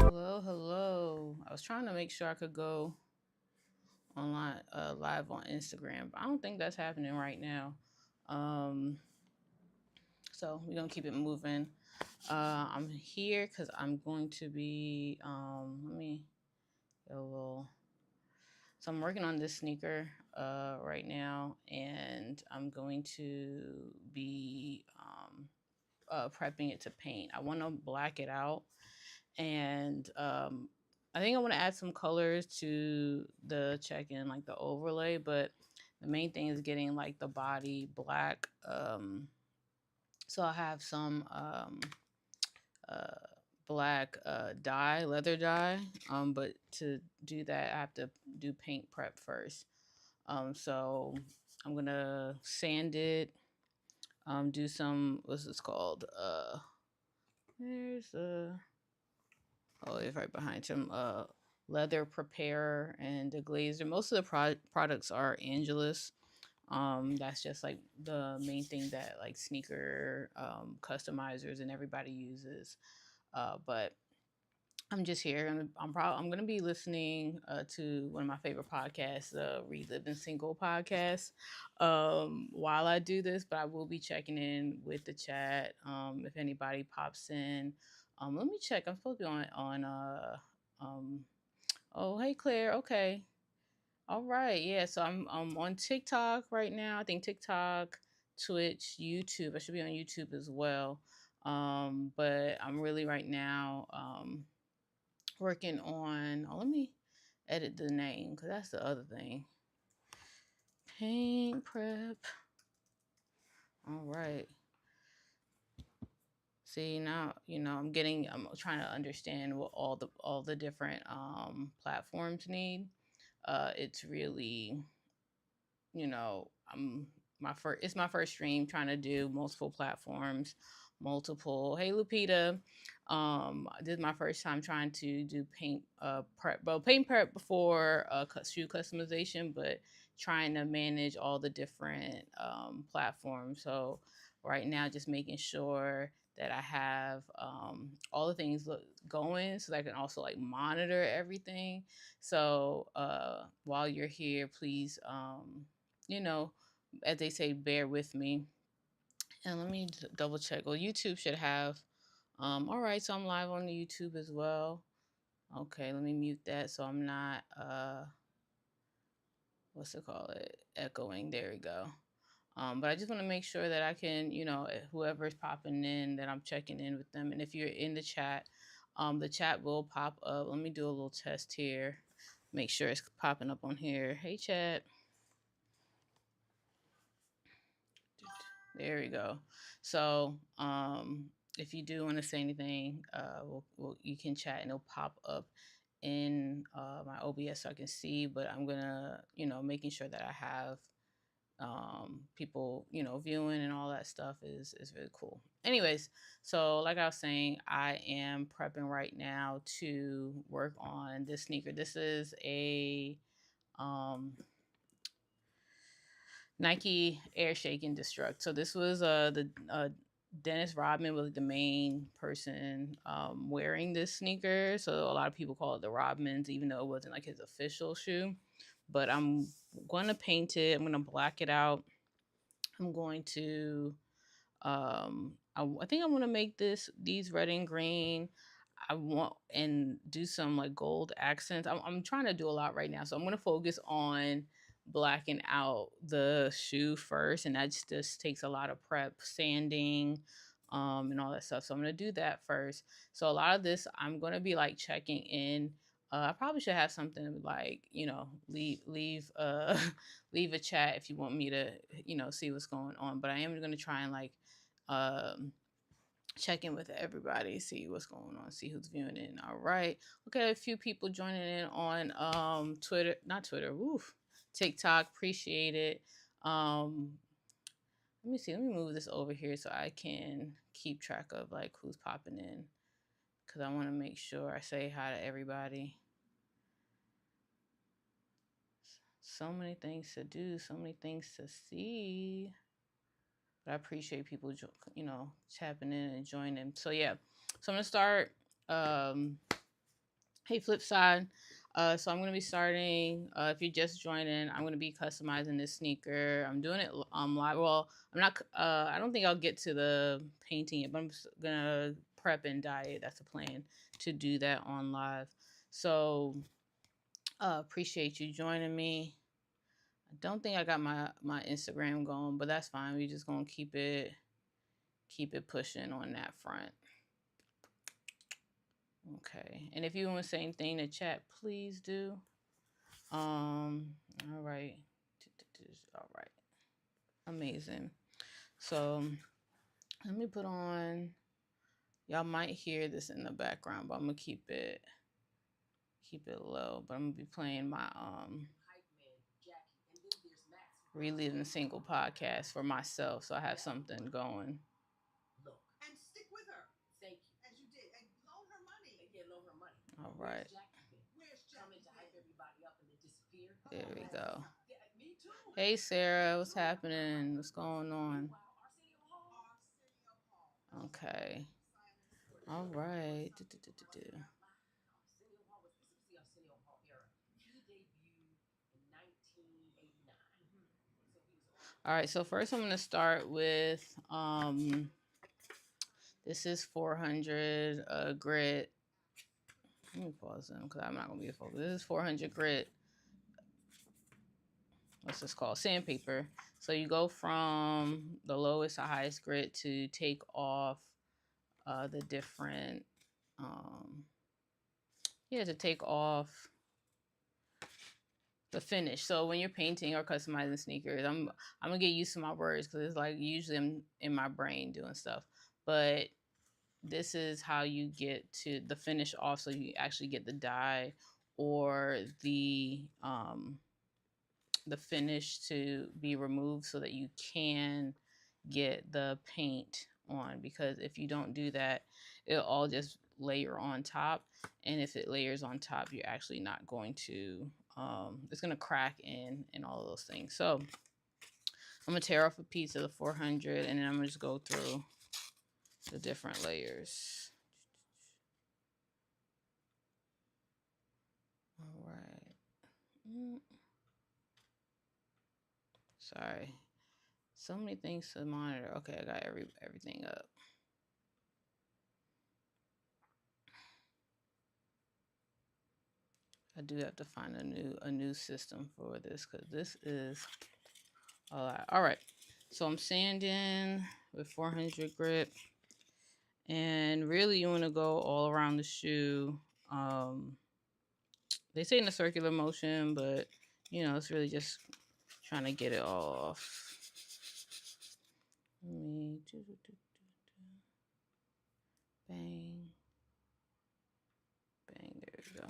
Hello, hello. I was trying to make sure I could go online, live on Instagram, but I don't think that's happening right now. Um, so we're gonna keep it moving. I'm here because I'm going to be. Let me get a little. So I'm working on this sneaker right now, and I'm going to be prepping it to paint. I want to black it out, and I think I want to add some colors to the check-in, like the overlay, but the main thing is getting like the body black. So I have some uh, black dye, leather dye, but to do that I have to do paint prep first. So I'm gonna sand it, do some, what's this called, there's oh, it's right behind him. Leather Prepare and the Glazer. Most of the products are Angelus. That's just like the main thing that like sneaker customizers and everybody uses. But I'm just here. I'm gonna be listening to one of my favorite podcasts, the Reliving Single podcast, while I do this. But I will be checking in with the chat if anybody pops in. Let me check. I'm supposed to be on um. Oh, hey Claire. Okay. All right. Yeah. So I'm on TikTok right now. I think TikTok, Twitch, YouTube. I should be on YouTube as well. But I'm really right now working on. Oh, let me edit the name because that's the other thing. Paint prep. All right. See now, I'm trying to understand what all the different platforms need. It's really, I'm it's my first stream trying to do multiple platforms, multiple. Hey Lupita, this is my first time trying to do paint prep. Well, paint prep before shoe customization, but trying to manage all the different platforms. So right now, just making sure that I have all the things going so that I can also like monitor everything. So while you're here, please, you know, as they say, bear with me. And let me double check. Well, YouTube should have. All right, so I'm live on the YouTube as well. Okay, let me mute that so I'm not what's it called? Echoing. There we go. But I just want to make sure that I can, whoever's popping in, that I'm checking in with them. And if you're in the chat will pop up. Let me do a little test here. Make sure it's popping up on here. Hey, chat. There we go. So, if you do want to say anything, you can chat and it'll pop up in my OBS so I can see. But I'm gonna, making sure that I have people, viewing and all that stuff is really cool. Anyways, so like I was saying, I am prepping right now to work on this sneaker. This is a Nike Air Shake and Destruct. So this was the Dennis Rodman was the main person wearing this sneaker. So a lot of people call it the Rodman's, even though it wasn't like his official shoe. But I'm going to paint it. I'm going to black it out. I'm going to I think I'm going to make these red and green. I want and do some like gold accents. I'm trying to do a lot right now, so I'm gonna focus on blacking out the shoe first, and that just takes a lot of prep, sanding, and all that stuff. So I'm gonna do that first. So a lot of this, I'm gonna be like checking in. I probably should have something like leave leave a chat if you want me to see what's going on. But I am gonna try and like um check in with everybody, see what's going on, see who's viewing in. All right. Okay, a few people joining in on Twitter, not Twitter, woof, TikTok. Appreciate it. Let me see. Let me move this over here so I can keep track of like who's popping in, because I want to make sure I say hi to everybody. So many things to do, so many things to see. But I appreciate people, tapping in and joining. So yeah, so I'm gonna start. Hey, Flipside. So I'm gonna be starting. If you're just joining, I'm gonna be customizing this sneaker. I'm doing it live. Well, I'm not. I don't think I'll get to the painting yet, but I'm just gonna prep and dye it. That's the plan, to do that on live. So appreciate you joining me. I don't think I got my Instagram going, but that's fine. We just gonna keep it pushing on that front. Okay, and if you want to say anything in the chat, please do. All right. All right. Amazing. So let me put on. Y'all might hear this in the background, but I'm gonna keep it low. But I'm gonna be playing my reliving single podcast for myself, so I have something going. Look and stick with her. Thank you. As you did, and loan her money. Yeah, loan her money. All right. Where's Jackie? Coming to hype everybody up and then disappear. There we go. Yeah, me too. Hey Sarah, what's happening? What's going on? Okay. All right. All right, so first I'm going to start with this is 400 grit. Let me pause them because I'm not going to be a focus. This is 400 grit. What's this called? Sandpaper. So you go from the lowest to highest grit to take off the different, to take off the finish. So when you're painting or customizing sneakers, I'm gonna get used to my words because it's like usually I'm in my brain doing stuff, but this is how you get to the finish off, so you actually get the dye or the finish to be removed so that you can get the paint on, because if you don't do that, it'll all just layer on top, and if it layers on top, you're actually not going to it's going to crack in and all of those things. So I'm going to tear off a piece of the 400, and then I'm going to just go through the different layers. All right. Sorry. So many things to monitor. Okay, I got everything up. I do have to find a new system for this because this is a lot. All right, so I'm sanding with 400 grip, and really you want to go all around the shoe. They say in a circular motion, but you know it's really just trying to get it all off. Let me bang, bang. There we go.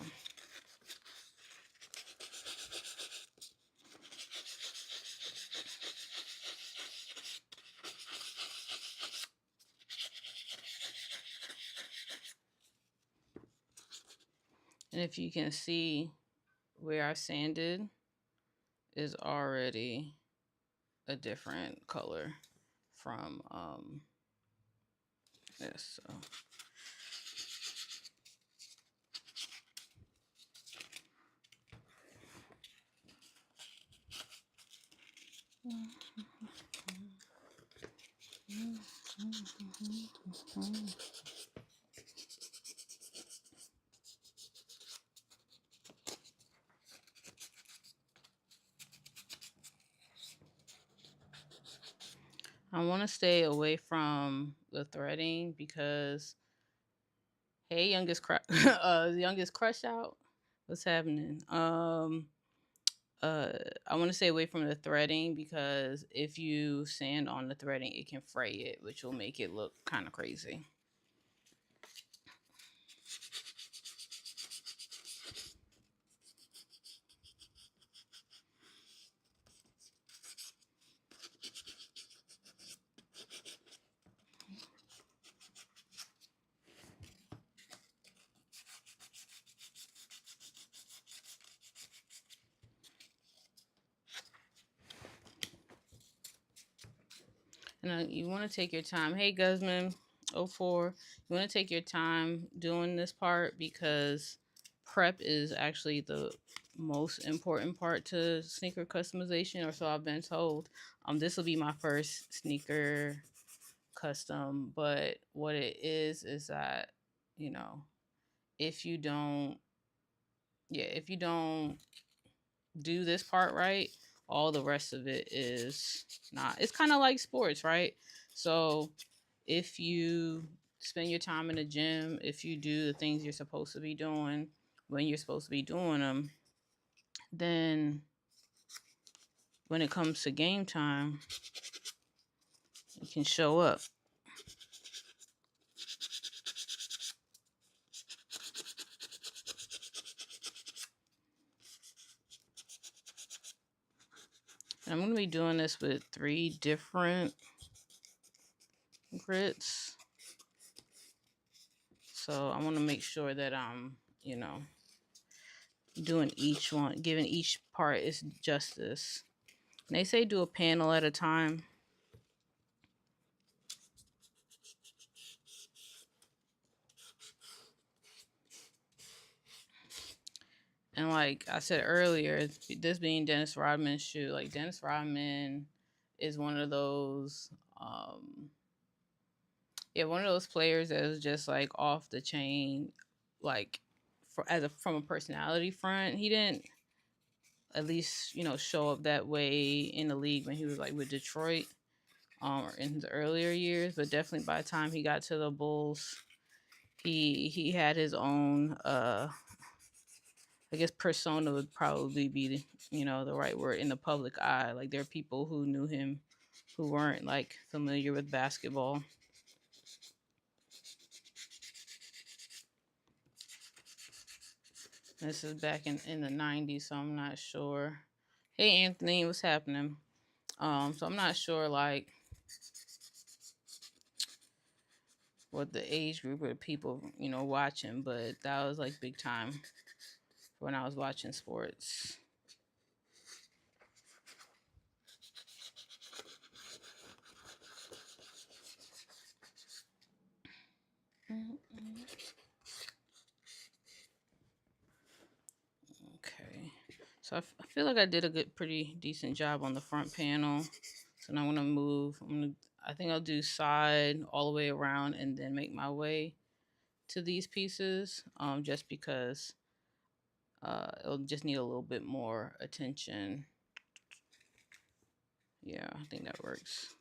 And if you can see where I sanded is already a different color from this. So I want to stay away from the threading because, hey, youngest crush out. What's happening? I want to stay away from the threading because if you sand on the threading, it can fray it, which will make it look kind of crazy. And you want to take your time. Hey, Guzman 04. You want to take your time doing this part because prep is actually the most important part to sneaker customization, or so I've been told. This will be my first sneaker custom, but what it is that, you know, if you don't, if you don't do this part right, all the rest of it is not. It's kind of like sports, right? So if you spend your time in the gym, if you do the things you're supposed to be doing when you're supposed to be doing them, then when it comes to game time, you can show up. And I'm going to be doing this with 3 different grits. So I want to make sure that I'm, you know, doing each one, giving each part its justice. And they say do a panel at a time. And like I said earlier, this being Dennis Rodman's shoe, like Dennis Rodman is one of those, one of those players that is just like off the chain, like from a personality front. He didn't, at least show up that way in the league when he was like with Detroit, or in his earlier years. But definitely by the time he got to the Bulls, he had his own I guess persona would probably be the right word, in the public eye. Like there are people who knew him who weren't like familiar with basketball. This is back in the 90s, so I'm not sure. Hey Anthony, what's happening? So I'm not sure like what the age group of people watching, but that was like big time when I was watching sports. Okay, so I feel like I did a pretty decent job on the front panel. So now I'm gonna move. I think I'll do side all the way around and then make my way to these pieces. Just because it'll just need a little bit more attention. Yeah, I think that works.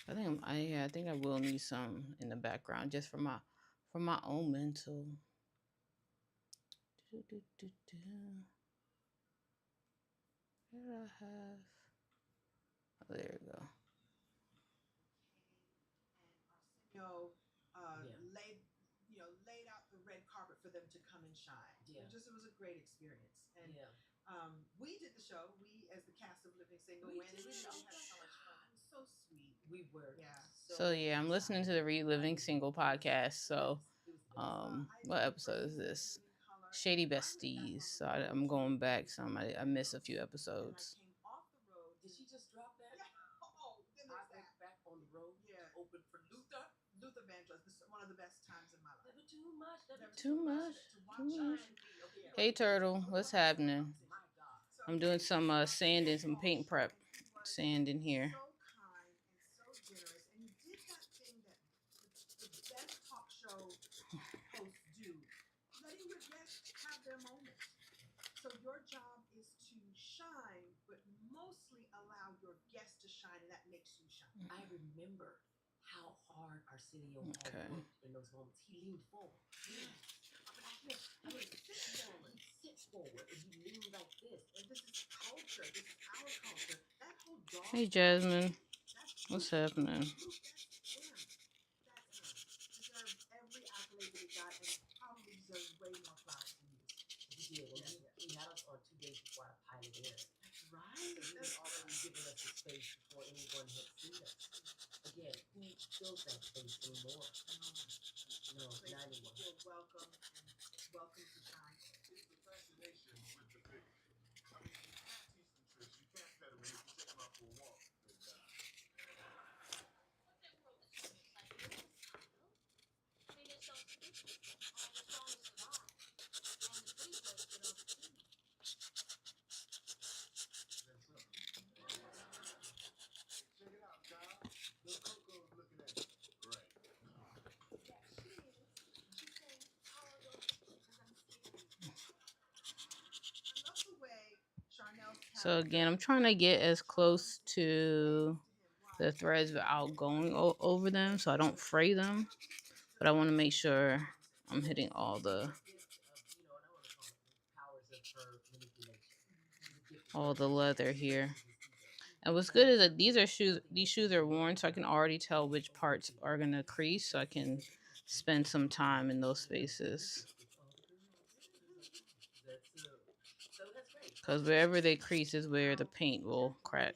I think I will need some in the background just for my own mental. What did I have? Oh, there we go. Laid out the red carpet for them to come and shine. Yeah. It was a great experience. And we did the show. We, as the cast of Living Single, went and we had so much fun. It was so sweet. We were. Yeah. So yeah, I'm listening to the Reliving Single podcast. So, what episode is this? Shady Besties. So I'm going back. I missed a few episodes. Did she just drop that? Yeah. Oh, then I went back on the road. Yeah. Open for Luther Vandross. This is one of the best times in my life. Never too much. Too much. Hey Turtle, what's happening? I'm doing some sand and some paint prep. Sand in here. So kind and so generous, and you did that thing that the best talk show hosts do, letting your guests have their moment. So your job is to shine, but mostly allow your guests to shine, and that makes you shine. I remember how hard Arsenio worked in those moments. He leaned forward. Sit forward, and you lean like this. And this is culture. This is our culture. That whole dog. Hey Jasmine, what's happening? Deserves every accolade that he got, and probably deserves way more flowers than you. He did. He had us on 2 days before our pilot aired. That's right. So he had already given us the space before anyone had seen us. Again, who fills that space anymore? No, not anymore. You're welcome, and welcome to Shine. It's the fascination with the big. I mean, you can't teach them tricks. You can't pet them. You can take them out for a walk. So again, I'm trying to get as close to the threads without going over them so I don't fray them. But I want to make sure I'm hitting all the leather here. And what's good is that these shoes are worn, so I can already tell which parts are gonna crease, so I can spend some time in those spaces. Because wherever they crease is where the paint will crack.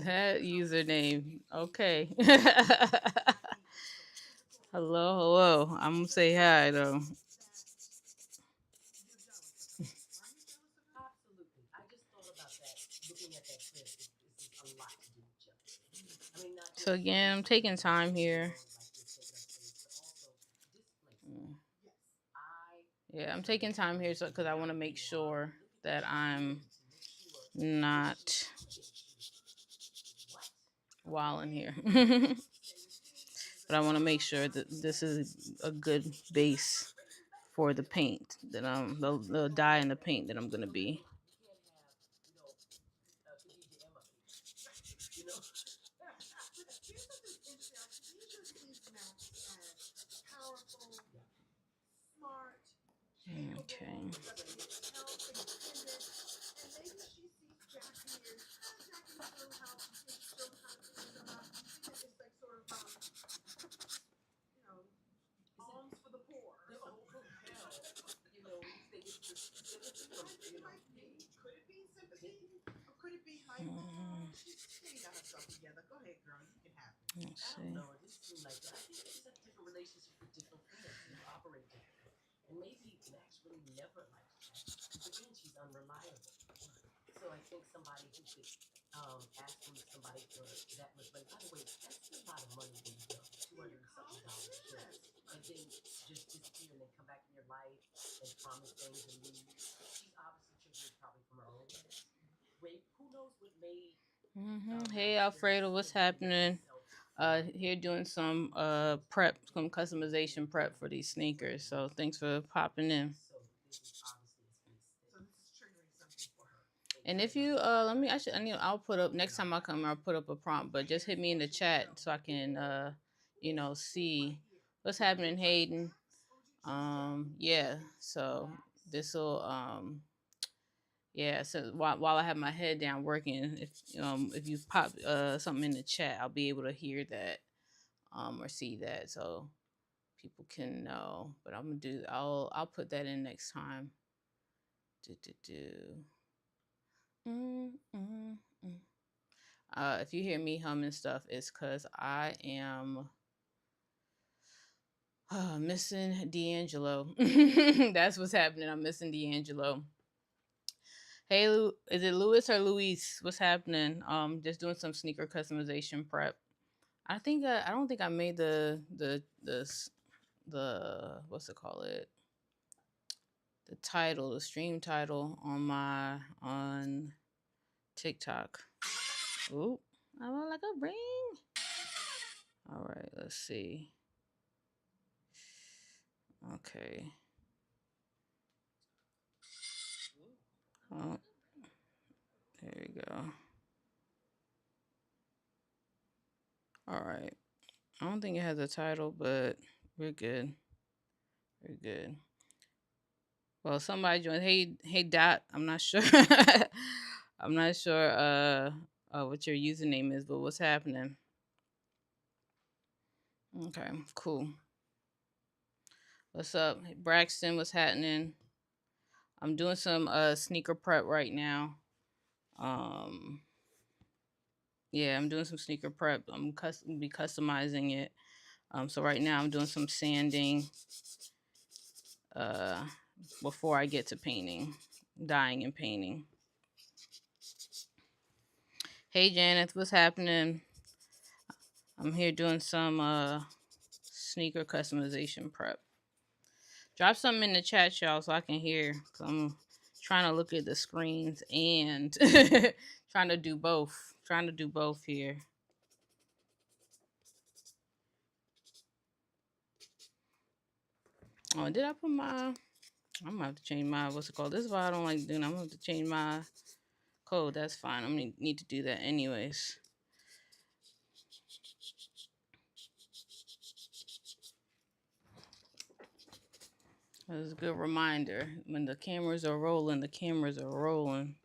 That username. Okay. Hello. I'm gonna say hi though. So again, I'm taking time here. Yeah, I'm taking time here because I want to make sure that I'm not wilding here. But I want to make sure that this is a good base for the paint that the dye and the paint that I'm gonna be. Okay. I don't know. It just seemed like that. I think it's a different relationship with different friends who operate differently. And maybe Max really never liked Jack. Because again, she's unreliable. So I think somebody who could ask from somebody for that much money. By the way, that's a lot of money when you're young, $200 something plus, and then just disappear and then come back in your life and promise things and leave. She's obviously triggered probably from her own ex. Wait, who knows what made Hey Max feel Alfredo, what's feel bigger than happening? herself for Here doing some prep, some customization prep for these sneakers. So thanks for popping in. so this is obviously a space. So this is triggering something for her. And if you let me, I'll put up next time I come. I'll put up a prompt, but just hit me in the chat so I can see what's happening, Hayden. Yeah. So this will yeah. So while I have my head down working, if you pop something in the chat, I'll be able to hear that or see that, so people can know. But I'm gonna do. I'll put that in next time. If you hear me humming stuff, it's because I am missing D'Angelo. That's what's happening. I'm missing D'Angelo. Hey, is it Louis or Luis? What's happening? Just doing some sneaker customization prep. I don't think I made the what's it called it? The title, the stream title on TikTok. Ooh, I want like a ring. All right, let's see. Okay. Oh, there you go. All right. I don't think it has a title, but we're good. We're good. Well, somebody joined. Hey, Dot. I'm not sure. I'm not sure what your username is, but what's happening? Okay, cool. What's up, Braxton? What's happening? I'm doing some sneaker prep right now. Yeah, I'm doing some sneaker prep. I'm be customizing it. So right now I'm doing some sanding before I get to painting, dyeing and painting. Hey Janet, what's happening? I'm here doing some sneaker customization prep. Drop something in the chat, y'all, so I can hear. Cause I'm trying to look at the screens and trying to do both. Trying to do both here. Oh, did I put my? I'm gonna have to change my what's it called? This is why I don't like doing. I'm gonna have to change my code. That's fine. I'm gonna need to do that anyways. That's a good reminder. When the cameras are rolling, the cameras are rolling.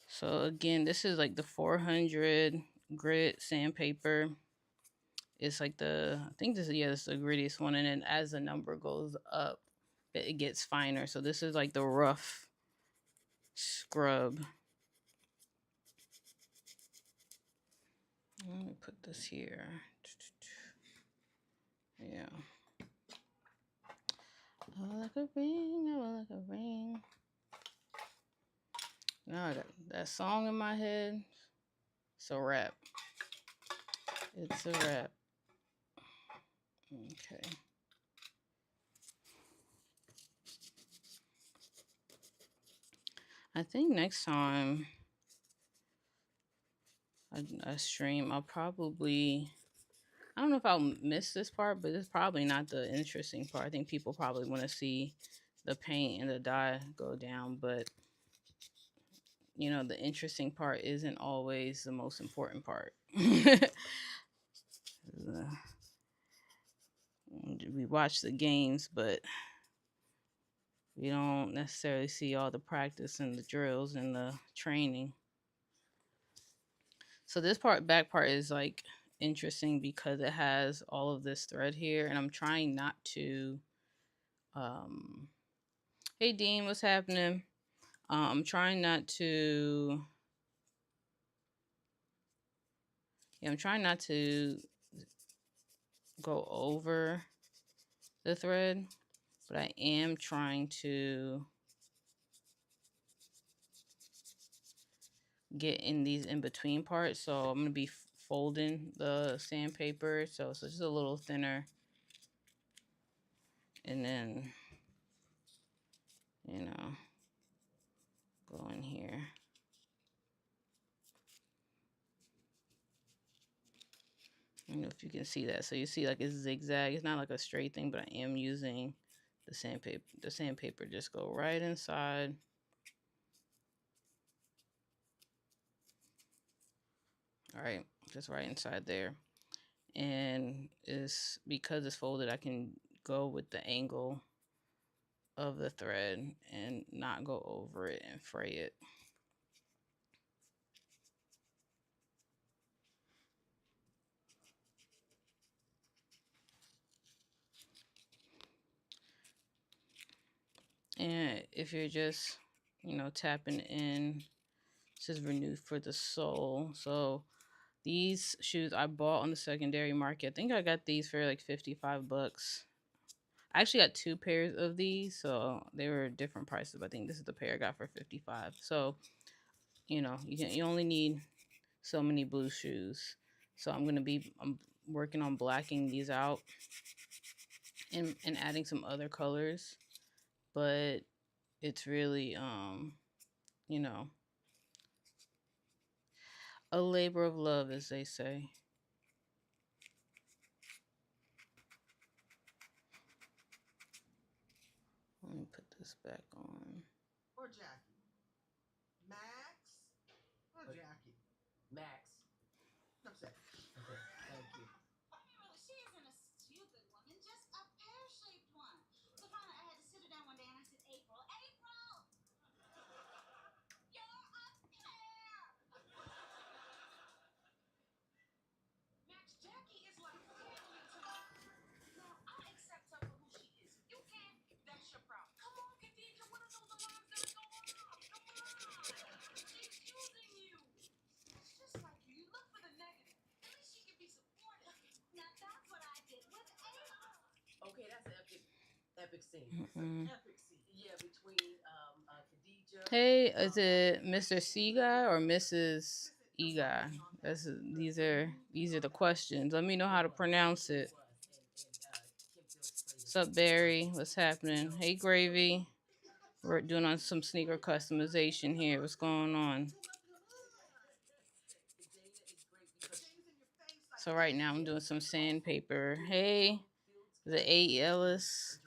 So again, this is like the 400 grit sandpaper. It's like I think this is the grittiest one, and then as the number goes up, it gets finer. So this is like the rough scrub. Let me put this here. Yeah. I like a ring. I like a ring. Now I got that song in my head. It's a wrap. It's a wrap. Okay. I think next time I stream, I'll probably. I don't know if I'll miss this part, but it's probably not the interesting part. I think people probably want to see the paint and the dye go down, but the interesting part isn't always the most important part. We watch the games, but we don't necessarily see all the practice and the drills and the training. So this back part is like interesting because it has all of this thread here, and I'm trying not to. Um, hey Dean, what's happening? I'm trying not to. Yeah, I'm trying not to go over the thread, but I am trying to get in these in between parts. So I'm gonna be folding the sandpaper so it's just a little thinner, and then go in here. I don't know if you can see that. So you see like it's zigzag. It's not like a straight thing, but I am using the sandpaper. The sandpaper just go right inside. All right, just right inside there. And it's because it's folded, I can go with the angle of the thread and not go over it and fray it. And if you're just, tapping in, this is Renewed for the Soul. So these shoes I bought on the secondary market. I think I got these for like 55 bucks. I actually got 2 pairs of these, so they were different prices. But I think this is the pair I got for 55. So, you only need so many blue shoes. So I'm working on blacking these out and adding some other colors. But it's really a labor of love, as they say. Let me put this back on. Or Jackie. Max? Or Jackie? Max. I'm set. Okay, thank you. She isn't a stupid woman, just a pear-shaped one. So finally, I had to sit her down one day and I said, April, you're a pear. Max, Jackie is like family to me. Now, I accept her for who she is. You can't, that's your problem. Come on, Khadija, what are those alarms that are going off? Come on. She's using you. She's just like you. You look for the negative. At least she can be supportive. Now, that's what I did with April. Okay, that's an epic scene. It's an epic scene. Yeah, between Khadija. Hey, is it Mr. C guy or Mrs. E guy? These are the questions. Let me know how to pronounce it. What's up, Barry? What's happening? Hey, Gravy. We're doing on some sneaker customization here. What's going on? So right now I'm doing some sandpaper. Hey, the A. Ellis.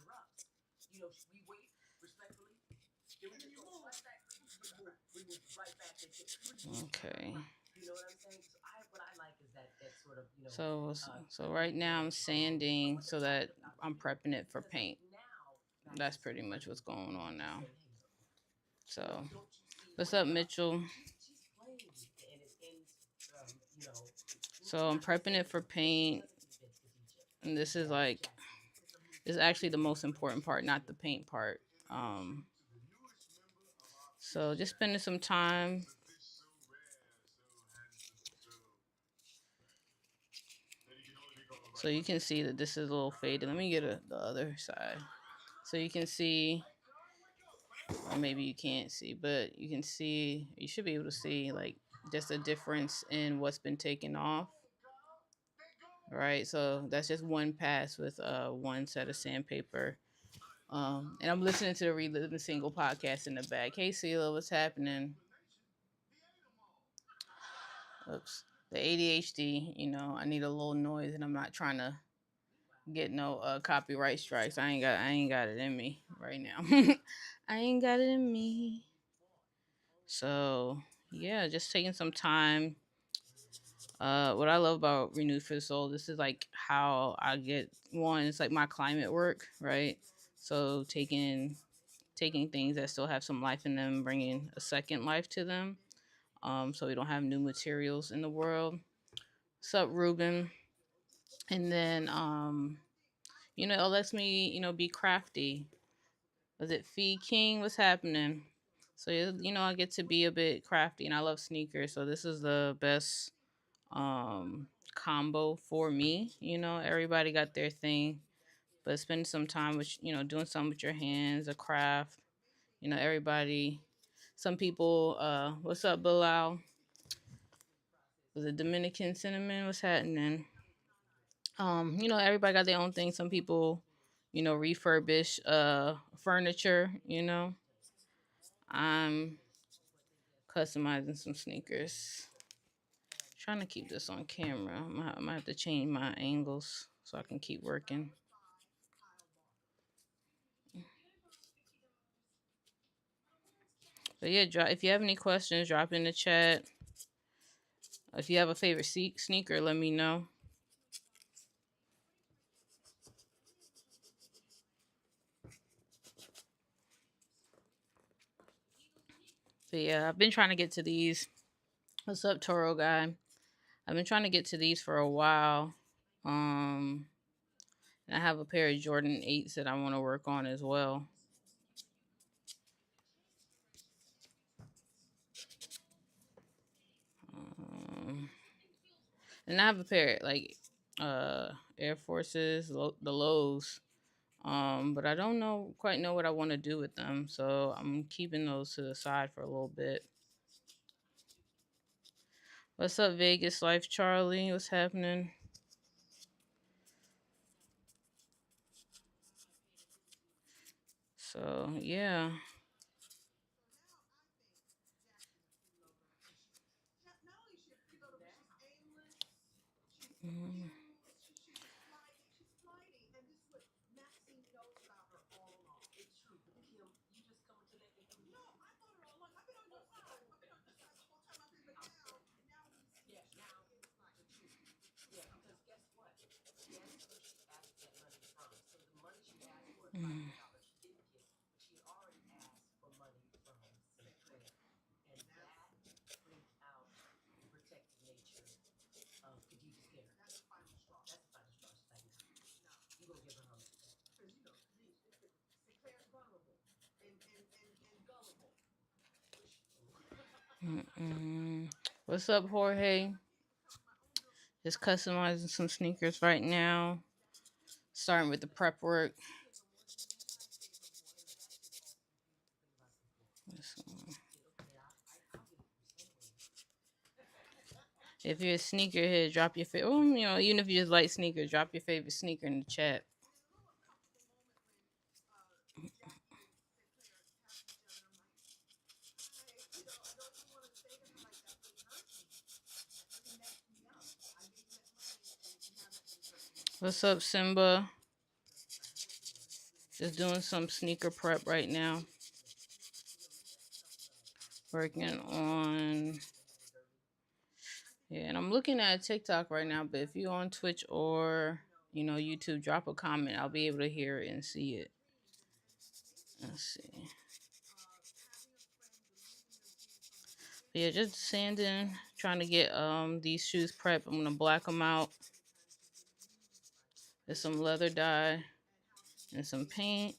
Okay. So right now I'm sanding so that I'm prepping it for paint. That's pretty much what's going on now. So, what's up, Mitchell? So I'm prepping it for paint, and this is actually the most important part, not the paint part. So just spending some time. So you can see that this is a little faded. Let me get the other side. So you can see, or maybe you can't see, but you can see, you should be able to see like just a difference in what's been taken off. Right, so that's just one pass with one set of sandpaper. And I'm listening to the Relive the Single podcast in the back. Hey, Celia, what's happening? Oops. The ADHD, I need a little noise, and I'm not trying to get no copyright strikes. I ain't got it in me right now. I ain't got it in me. So yeah, just taking some time. What I love about Renewed for the Soul, this is like how I get one. It's like my climate work, right? So taking things that still have some life in them, bringing a second life to them. so we don't have new materials in the world. What's up, Ruben? And then it lets me, be crafty. Was it Fee King? What's happening? So I get to be a bit crafty, and I love sneakers, so this is the best combo for me. Everybody got their thing, but spending some time with doing something with your hands, a craft. Everybody. Some people. What's up, Bilal? Was it Dominican cinnamon? What's happening? Everybody got their own thing. Some people, refurbish furniture. I'm customizing some sneakers. Trying to keep this on camera. I might have to change my angles so I can keep working. But yeah, if you have any questions, drop in the chat. If you have a favorite sneaker, let me know. But yeah, I've been trying to get to these. What's up, Toro guy? I've been trying to get to these for a while. And I have a pair of Jordan 8s that I want to work on as well. And I have a pair like Air Forces, the lows. But I don't quite know what I want to do with them, so I'm keeping those to the side for a little bit. What's up, Vegas Life Charlie? What's happening? So yeah. Mm. Mm. Mm-mm. What's up, Jorge? Just customizing some sneakers right now. Starting with the prep work. If you're a sneakerhead, drop your favorite. Even if you just like sneakers, drop your favorite sneaker in the chat. What's up, Simba? Just doing some sneaker prep right now. Working on. Yeah, and I'm looking at TikTok right now, but if you're on Twitch or, YouTube, drop a comment. I'll be able to hear it and see it. Let's see. But yeah, just sanding, trying to get these shoes prepped. I'm gonna black them out. There's some leather dye and some paint.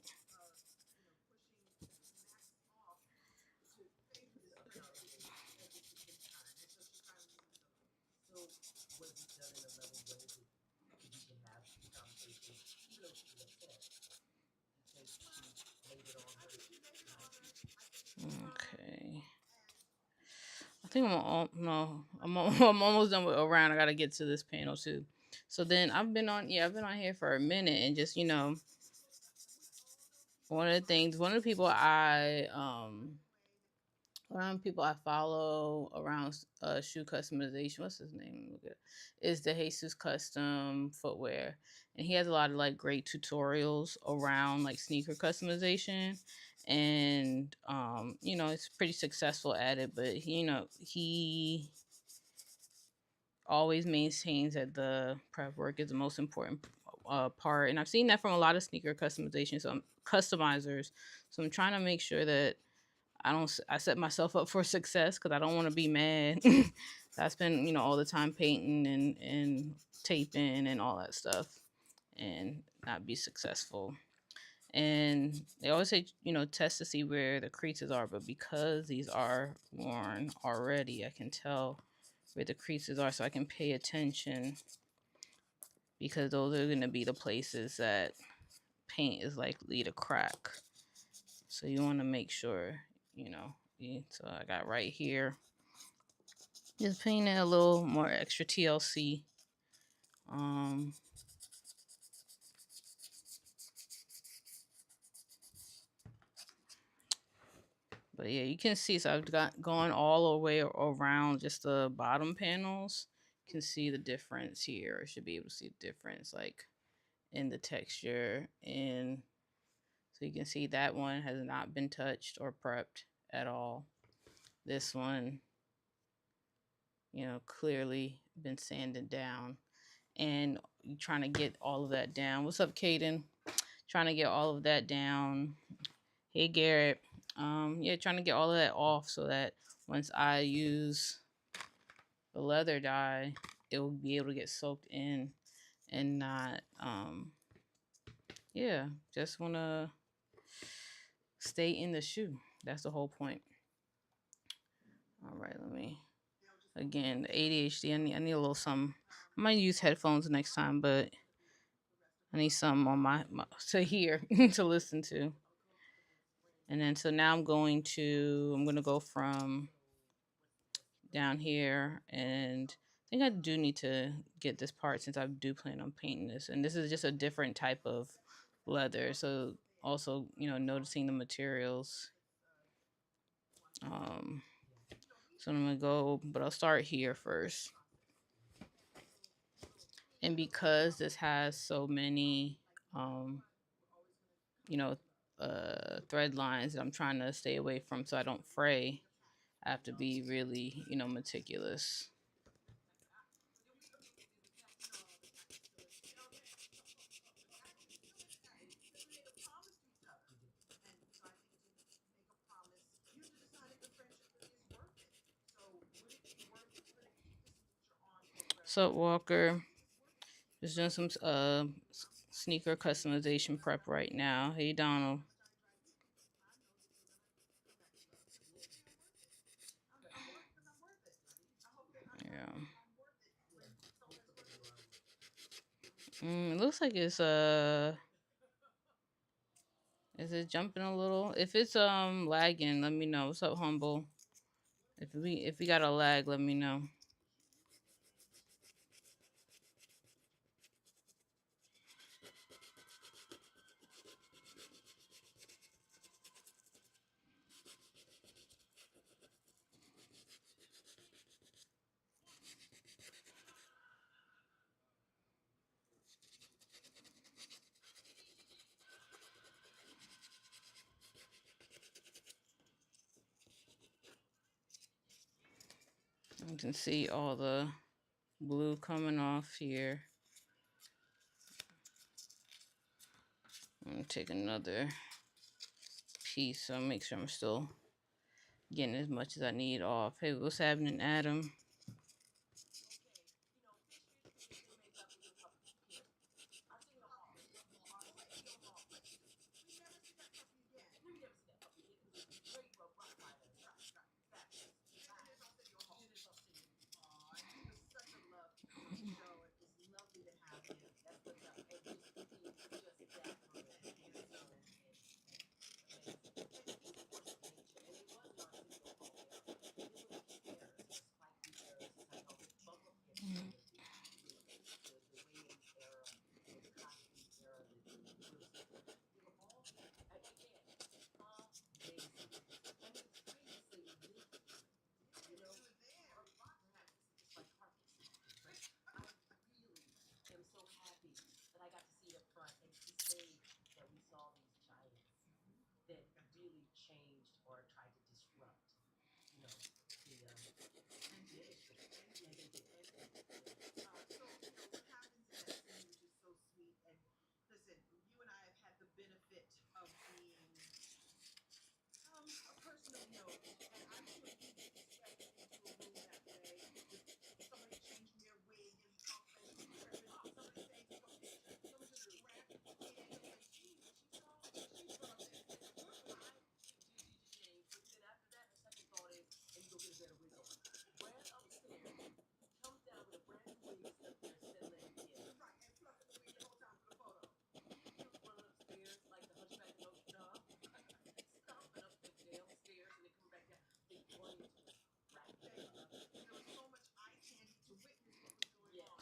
Okay. I think I'm almost done with around. I gotta get to this panel too. So then I've been on here for a minute, and just one of the people I follow around shoe customization. What's his name? Look at is the Jesus Custom Footwear, and he has a lot of like great tutorials around like sneaker customization, and it's pretty successful at it. But he always maintains that the prep work is the most important part, and I've seen that from a lot of sneaker customization, customizers. So I'm trying to make sure that I set myself up for success because I don't want to be mad. I spend, all the time painting and taping and all that stuff and not be successful. And they always say, test to see where the creases are, but because these are worn already, I can tell where the creases are so I can pay attention, because those are going to be the places that paint is likely to crack. So you want to make sure, so I got right here. Just painting a little more extra TLC. But yeah, you can see, so I've got going all the way around just the bottom panels. You can see the difference here. I should be able to see the difference like in the texture. And so you can see that one has not been touched or prepped at all. This one, clearly been sanded down. And trying to get all of that down. What's up, Caden? Trying to get all of that down. Hey, Garrett. Yeah, trying to get all of that off so that once I use the leather dye, it will be able to get soaked in and not, yeah, just want to stay in the shoe. That's the whole point. All right, let me, again, the ADHD, I need a little something. I might use headphones next time, but I need something on my to hear, to listen to. And then, so now I'm going to go from down here, and I think I do need to get this part since I do plan on painting this. And this is just a different type of leather. So also, noticing the materials. So I'm going to go, but I'll start here first. And because this has so many, thread lines that I'm trying to stay away from so I don't fray, I have to be really, meticulous. What's up, Walker? Just doing some sneaker customization prep right now. Hey, Donald. Yeah. It looks like it's is it jumping a little? If it's lagging, let me know. What's up, Humble? If we got a lag, let me know. You can see all the blue coming off here. I'm gonna take another piece so make sure I'm still getting as much as I need off. Hey, what's happening, Adam?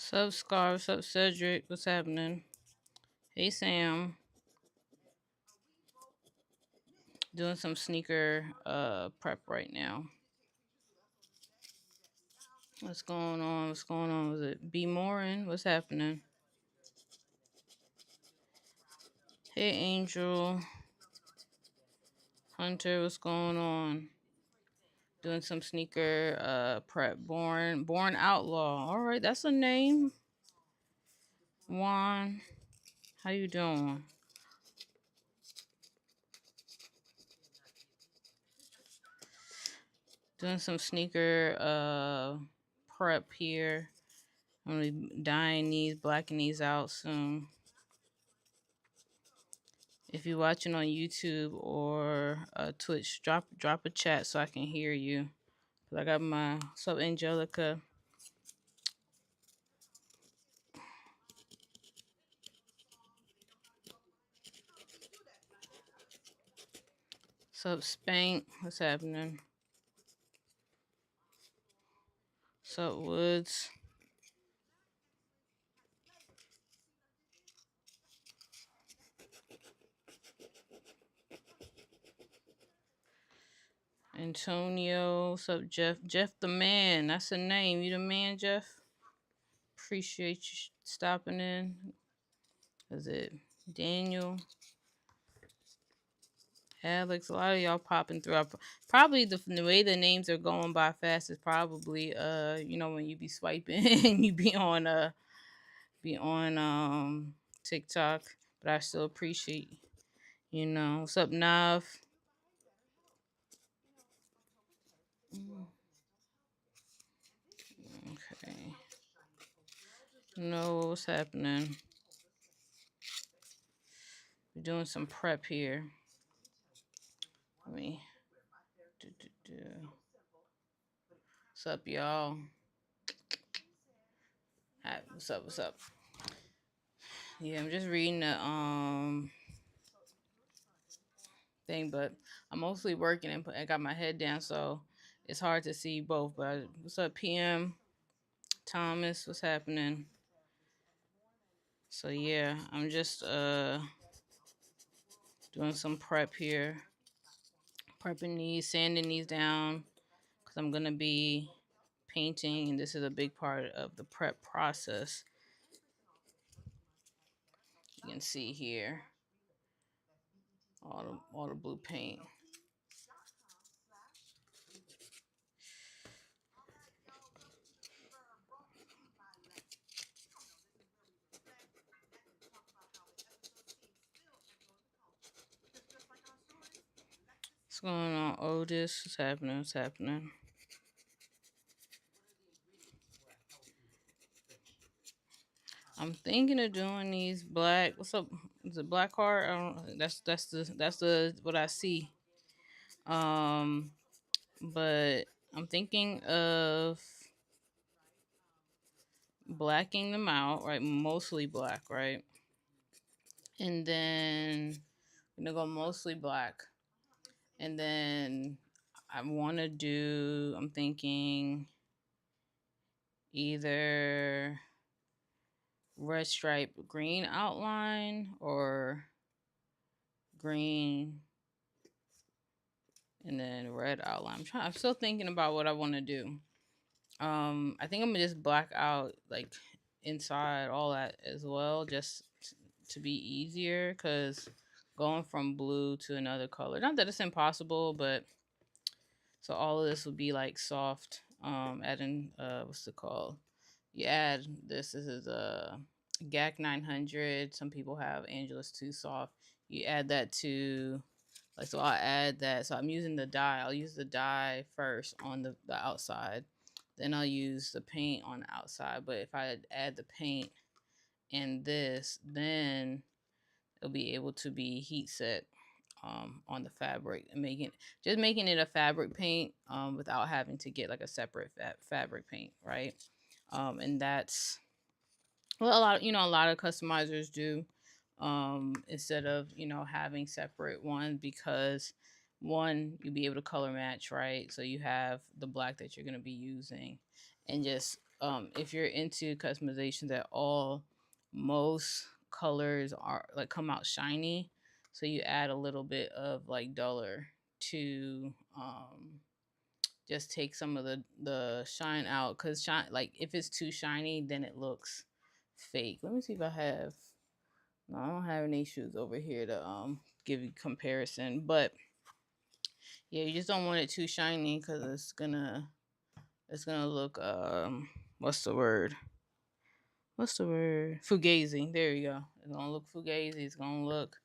Sup, Scar? Sup, Cedric? What's happening? Hey, Sam. Doing some sneaker prep right now. What's going on? What's going on? Was it B Morin? What's happening? Hey, Angel. Hunter, what's going on? Doing some sneaker prep. Born Outlaw. All right, that's a name. Juan, how you doing? Doing some sneaker prep here. I'm gonna be dyeing these, blacking these out soon. If you're watching on YouTube or Twitch, drop a chat so I can hear you. Cause I got my sub Angelica. Sup Spank, what's happening? Sup Woods. Antonio, what's up, Jeff? Jeff the man, that's a name. You the man, Jeff? Appreciate you stopping in. Is it Daniel? Alex, a lot of y'all popping through. Probably the way the names are going by fast is probably when you be swiping and you be on TikTok. But I still appreciate what's up, Nav? Okay. No, what's happening? We're doing some prep here. Let me What's up, y'all? Hi, what's up? What's up? Yeah, I'm just reading the thing, but I'm mostly working and I got my head down, so it's hard to see both. But what's up, PM Thomas? What's happening? So yeah, I'm just doing some prep here, prepping these, sanding these down, because I'm gonna be painting, and this is a big part of the prep process. You can see here all the blue paint. What's going on, Otis? What's happening? What's happening? I'm thinking of doing these black. What's up? Is it Black Heart? I don't. That's the what I see. Um, but I'm thinking of blacking them out, right? Mostly black, right? And then I'm gonna go mostly black, and then I want to do. I'm thinking either red stripe green outline or green and then red outline. I'm still thinking about what I want to do. I think I'm gonna just black out like inside all that as well, just to be easier. Cause going from blue to another color, not that it's impossible, but so all of this would be like soft. Adding what's it called? You add this. This is a GAC 900. Some people have Angelus 2 soft. You add that to like, so I'll add that. So I'm using the dye. I'll use the dye first on the outside. Then I'll use the paint on the outside. But if I add the paint and this, then it'll be able to be heat set on the fabric and making it a fabric paint without having to get like a separate fabric paint, right? And that's well, a lot of customizers do instead of having separate ones, because one, you'll be able to color match, right? So you have the black that you're going to be using, and just if you're into customizations at all, most colors are like come out shiny, so you add a little bit of like duller to just take some of the shine out, because shine, like if it's too shiny then it looks fake. Let me see if I have, no, I don't have any shoes over here to give you comparison, but yeah, you just don't want it too shiny because it's gonna look what's the word, fugazi. There you go. It's gonna look fugazi. It's gonna look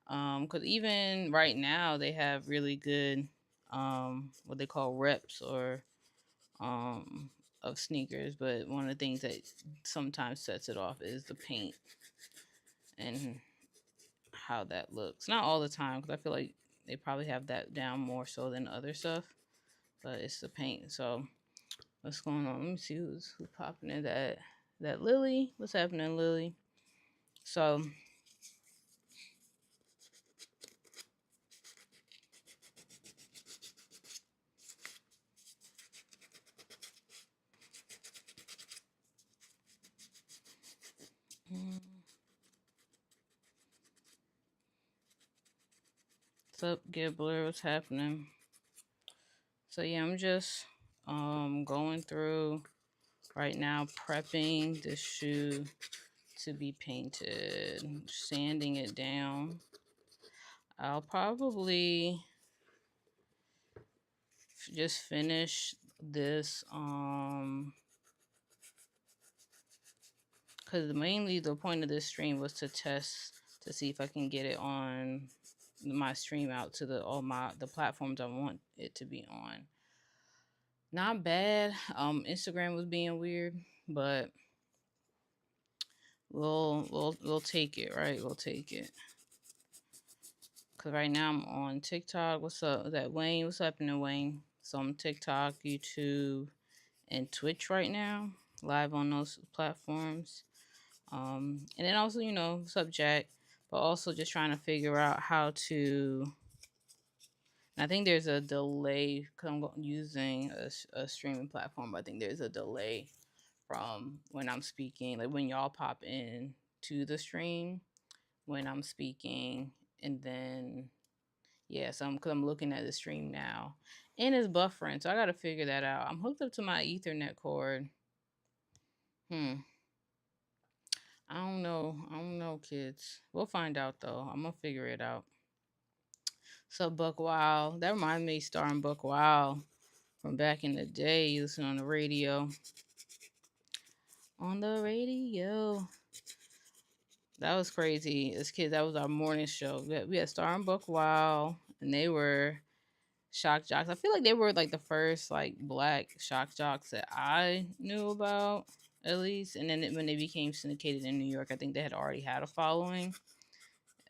because even right now they have really good what they call reps or um of sneakers, but one of the things that sometimes sets it off is the paint and how that looks. Not all the time, because I feel like they probably have that down more so than other stuff, but it's the paint. So what's going on? Let me see who's popping in that Lily. What's happening, Lily? So what's up, Gibbler? What's happening? So yeah, I'm just going through right now, prepping the shoe to be painted, sanding it down. I'll probably just finish this because mainly the point of this stream was to test to see if I can get it on my stream out to the platforms I want it to be on. Not bad. Instagram was being weird, but we'll take it, right? We'll take it. Cause right now I'm on TikTok. What's up? Is that Wayne? What's happening, Wayne? So I'm TikTok, YouTube, and Twitch right now, live on those platforms. And then also, what's up, Jack? But also just trying to figure out how to. I think there's a delay because I'm using a streaming platform. But I think there's a delay from when I'm speaking, like when y'all pop in to the stream, when I'm speaking, and then yeah, so because I'm looking at the stream now, and it's buffering, so I got to figure that out. I'm hooked up to my Ethernet cord. I don't know. I don't know, kids. We'll find out though. I'm gonna figure it out. So Buck Wow, that reminds me of starring Buck Wow from back in the day. You listen on the radio. On the radio. That was crazy. As kids, that was our morning show. We had Star and Buck Wow, and they were shock jocks. I feel like they were like the first like black shock jocks that I knew about, at least. And then when they became syndicated in New York, I think they had already had a following,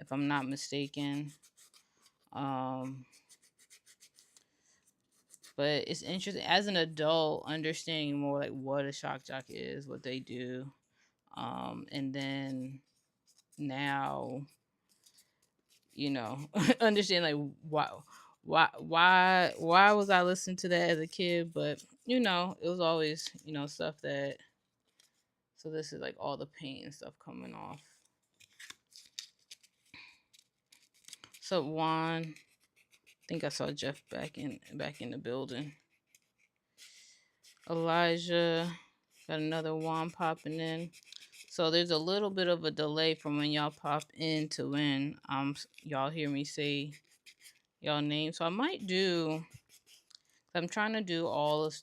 if I'm not mistaken. But it's interesting as an adult understanding more like what a shock jock is, what they do, and then now, understand like why was I listening to that as a kid? But it was always stuff that. So this is like all the paint and stuff coming off. So Juan, I think I saw Jeff back in the building. Elijah, got another Juan popping in. So there's a little bit of a delay from when y'all pop in to when y'all hear me say y'all name. So I might do. I'm trying to do all of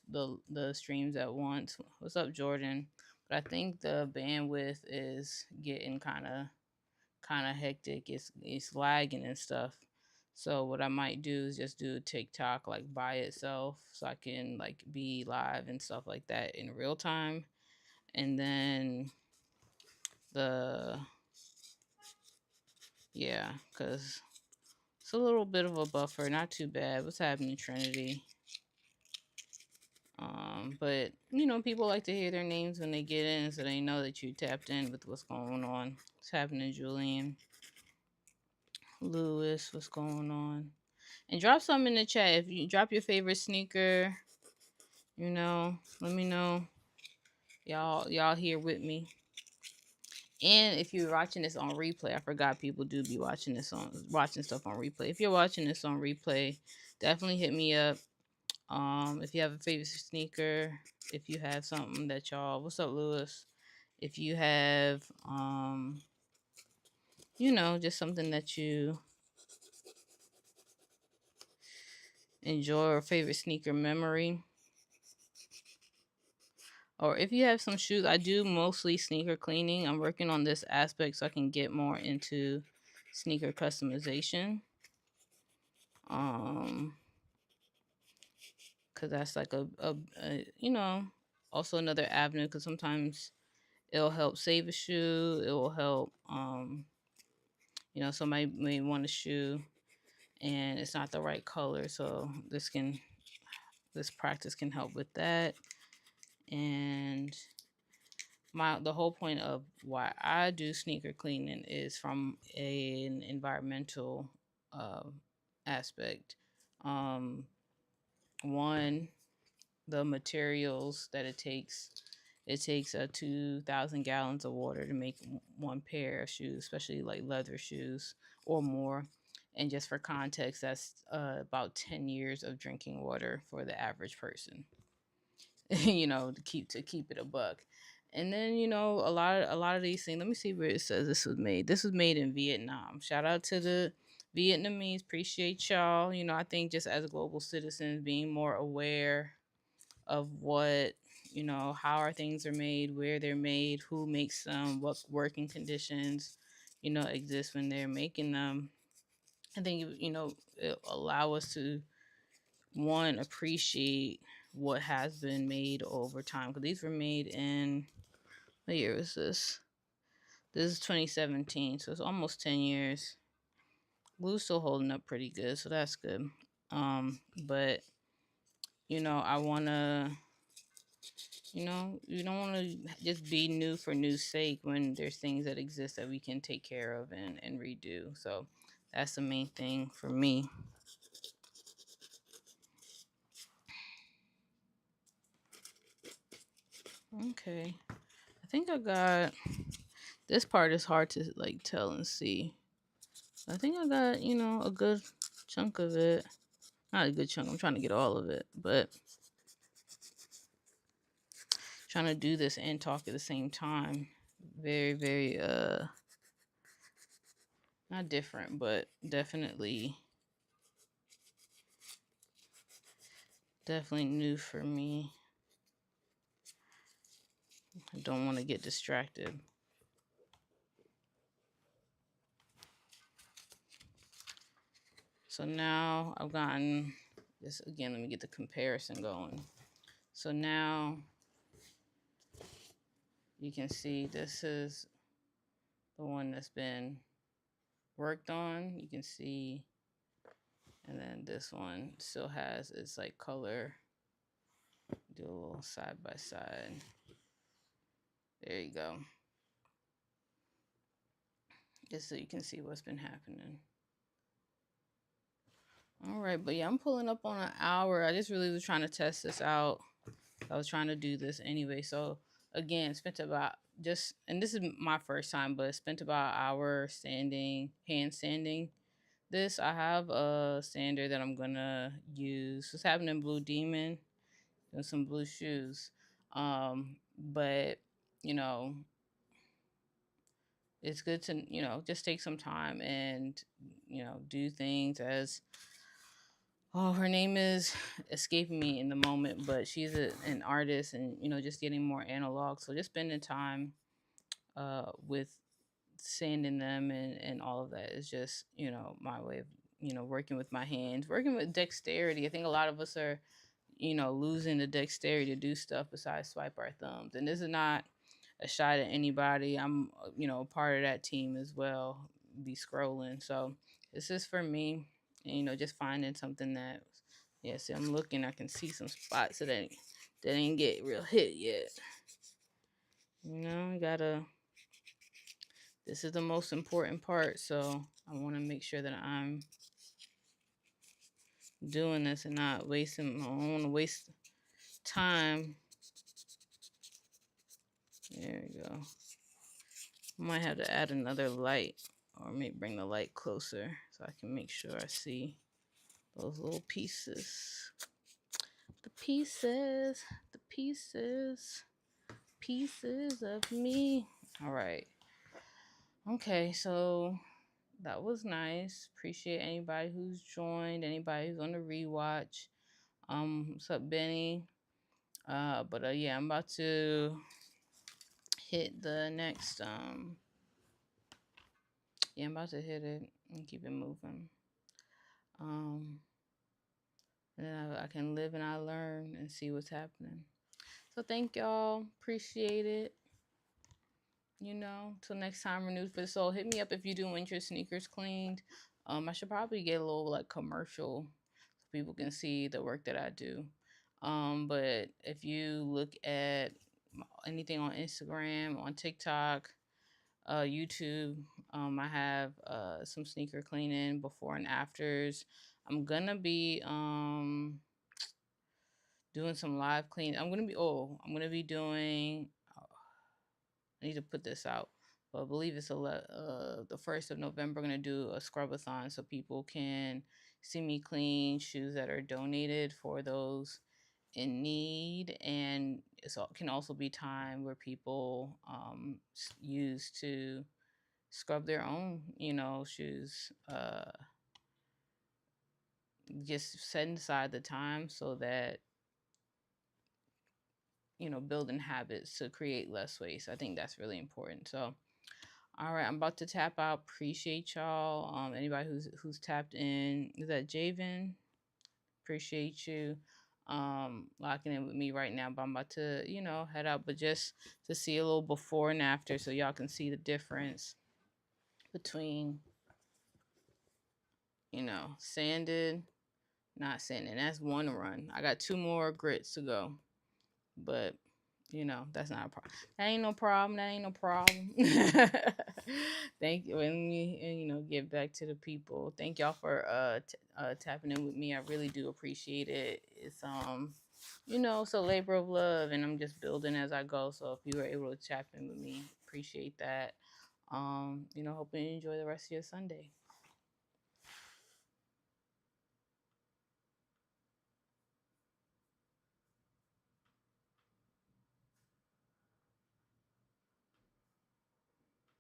the streams at once. What's up, Jordan? But I think the bandwidth is getting kind of hectic. It's lagging and stuff. So what I might do is just do TikTok like by itself, so I can like be live and stuff like that in real time, and then because it's a little bit of a buffer, not too bad. What's happening, Trinity? But people like to hear their names when they get in, so they know that you tapped in with what's going on. What's happening, Julian? Lewis, what's going on? And drop something in the chat. If you drop your favorite sneaker, let me know. Y'all here with me? And if you're watching this on replay, I forgot people do be watching stuff on replay. If you're watching this on replay, definitely hit me up. If you have a favorite sneaker, if you have something that y'all, what's up, Lewis? If you have, just something that you enjoy or favorite sneaker memory, or if you have some shoes. I do mostly sneaker cleaning. I'm working on this aspect so I can get more into sneaker customization. Because that's like also another avenue, because sometimes it'll help save a shoe. It will help, somebody may want a shoe and it's not the right color. So this practice can help with that. And the whole point of why I do sneaker cleaning is from an environmental aspect. One, the materials that it takes. It takes 2,000 gallons of water to make one pair of shoes, especially like leather shoes or more. And just for context, that's about 10 years of drinking water for the average person. to keep it a buck. And then a lot of these things. Let me see where it says this was made. This was made in Vietnam. Shout out to the Vietnamese. Appreciate y'all. I think just as global citizens, being more aware of what how our things are made, where they're made, who makes them, what working conditions exist when they're making them. I think it allow us to one appreciate what has been made over time, because these were made in, what year was this? This is 2017, so it's almost 10 years. Blue's still holding up pretty good, so that's good. But I want to, you don't want to just be new for new's sake when there's things that exist that we can take care of and redo. So that's the main thing for me. Okay, I think I got, this part is hard to like tell and see. I think I got, a good chunk of it. Not a good chunk, I'm trying to get all of it, but trying to do this and talk at the same time. Very, very not different, but definitely new for me. I don't want to get distracted. So now I've gotten this again. Let me get the comparison going. So now you can see this is the one that's been worked on. You can see, and then this one still has its like color. Do a little side by side. There you go. Just so you can see what's been happening. All right, but yeah, I'm pulling up on an hour. I just really was trying to test this out. I was trying to do this anyway. So again, spent about and this is my first time, but spent about an hour hand sanding this. I have a sander that I'm gonna use. It's happening Blue Demon and some blue shoes. But it's good to just take some time and do things as, oh, her name is escaping me in the moment, but she's an artist, and just getting more analog. So just spending time with sanding them and all of that is just my way of working with my hands, working with dexterity. I think a lot of us are losing the dexterity to do stuff besides swipe our thumbs. And this is not a shot at anybody. I'm part of that team as well, be scrolling. So this is for me, and just finding something that, yeah, see, I'm looking, I can see some spots that ain't get real hit yet. You gotta, this is the most important part, so I want to make sure that I'm doing this and not wasting. I don't want to waste time we go. Might have to add another light, or maybe bring the light closer so I can make sure I see those little pieces. The pieces, the pieces, pieces of me. All right. Okay, so that was nice. Appreciate anybody who's joined, anybody who's on the rewatch. What's up, Benny? Yeah, I'm about to hit the next yeah, I'm about to hit it and keep it moving. And then I can live and I learn and see what's happening. So thank y'all. Appreciate it. You know, till next time, renewed for the soul. Hit me up if you do want your sneakers cleaned. I should probably get a little like commercial so people can see the work that I do. But if you look at anything on Instagram, on TikTok, YouTube, I have some sneaker cleaning before and afters. I'm gonna be doing some live clean. I'm gonna be doing. I need to put this out, but I believe it's the 1st of November. I'm gonna do a scrub-a-thon so people can see me clean shoes that are donated for those in need, and it can also be time where people use to scrub their own, shoes. Just setting aside the time so that building habits to create less waste. I think that's really important. So, all right, I'm about to tap out. Appreciate y'all. Anybody who's tapped in, is that Javen? Appreciate you locking in with me right now. But I'm about to, head out. But just to see a little before and after, so y'all can see the difference between, sanded, not sanded. That's one run. I got 2 more grits to go. But that's not a problem. That ain't no problem. That ain't no problem. Thank you. And me, get back to the people. Thank y'all for tapping in with me. I really do appreciate it. It's it's a labor of love, and I'm just building as I go. So if you were able to tap in with me, appreciate that. Hoping you enjoy the rest of your Sunday.